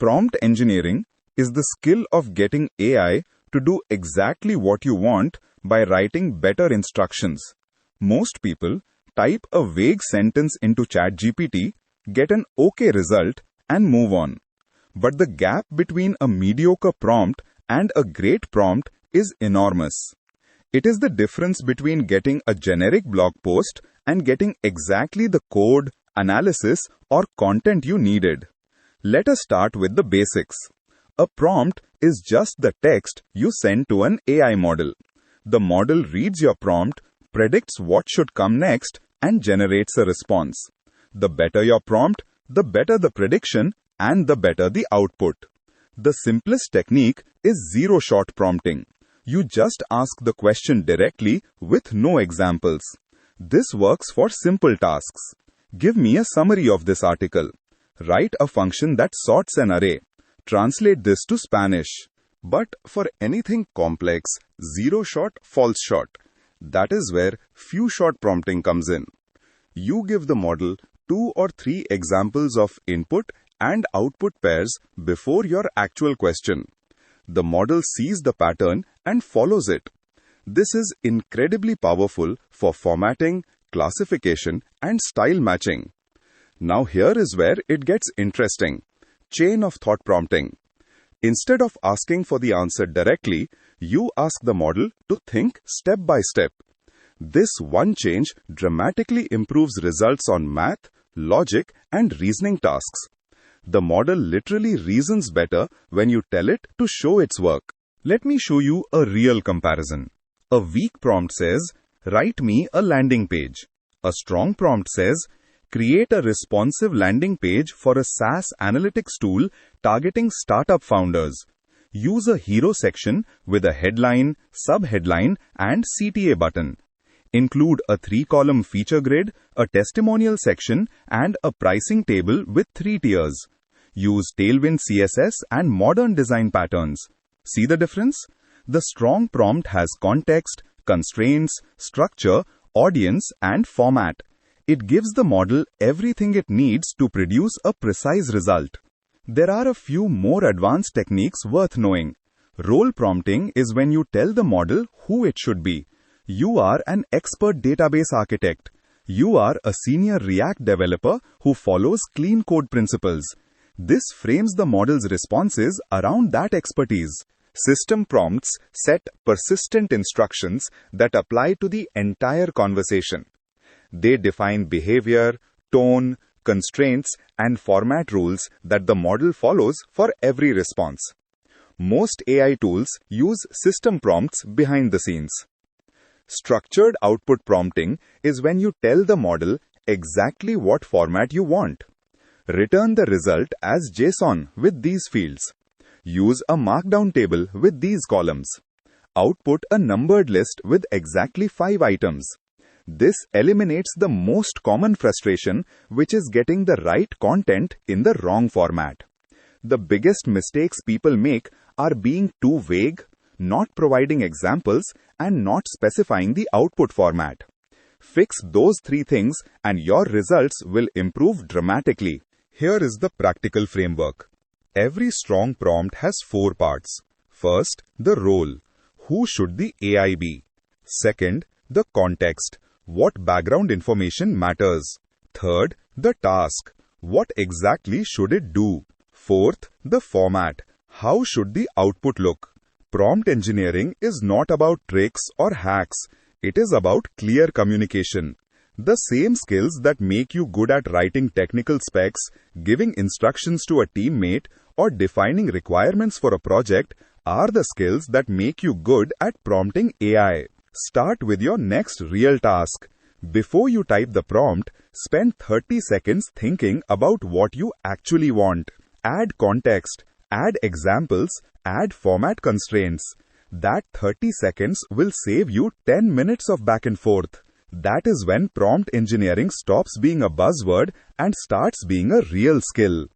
Prompt engineering is the skill of getting AI to do exactly what you want by writing better instructions. Most people type a vague sentence into ChatGPT, get an okay result, and move on. But the gap between a mediocre prompt and a great prompt is enormous. It is the difference between getting a generic blog post and getting exactly the code, analysis, or content you needed. Let us start with the basics. A prompt is just the text you send to an AI model. The model reads your prompt, predicts what should come next, and generates a response. The better your prompt, the better the prediction, and the better the output. The simplest technique is zero-shot prompting. You just ask the question directly with no examples. This works for simple tasks. Give me a summary of this article. Write a function that sorts an array. Translate this to Spanish. But for anything complex, zero-shot falls short. That is where few-shot prompting comes in. You give the model 2 or 3 examples of input and output pairs before your actual question. The model sees the pattern and follows it. This is incredibly powerful for formatting, classification, and style matching. Now here is where it gets interesting. Chain of thought prompting. Instead of asking for the answer directly, you ask the model to think step by step. This one change dramatically improves results on math, logic, and reasoning tasks. The model literally reasons better when you tell it to show its work. Let me show you a real comparison. A weak prompt says, "Write me a landing page." A strong prompt says, "Create a responsive landing page for a SaaS analytics tool targeting startup founders. Use a hero section with a headline, sub-headline, and CTA button. Include a 3-column feature grid, a testimonial section, and a pricing table with 3 tiers. Use Tailwind CSS and modern design patterns." See the difference? The strong prompt has context, constraints, structure, audience, and format. It gives the model everything it needs to produce a precise result. There are a few more advanced techniques worth knowing. Role prompting is when you tell the model who it should be. You are an expert database architect. You are a senior React developer who follows clean code principles. This frames the model's responses around that expertise. System prompts set persistent instructions that apply to the entire conversation. They define behavior, tone, constraints, and format rules that the model follows for every response. Most AI tools use system prompts behind the scenes. Structured output prompting is when you tell the model exactly what format you want. Return the result as JSON with these fields. Use a markdown table with these columns. Output a numbered list with exactly 5 items. This eliminates the most common frustration, which is getting the right content in the wrong format. The biggest mistakes people make are being too vague, not providing examples, and not specifying the output format. Fix those 3 things and your results will improve dramatically. Here is the practical framework. Every strong prompt has 4 parts. First, the role. Who should the AI be? Second, the context. What background information matters? Third, the task. What exactly should it do? Fourth, the format. How should the output look? Prompt engineering is not about tricks or hacks. It is about clear communication. The same skills that make you good at writing technical specs, giving instructions to a teammate, or defining requirements for a project are the skills that make you good at prompting AI. Start with your next real task. Before you type the prompt, spend 30 seconds thinking about what you actually want. Add context, add examples, add format constraints. That 30 seconds will save you 10 minutes of back and forth. That is when prompt engineering stops being a buzzword and starts being a real skill.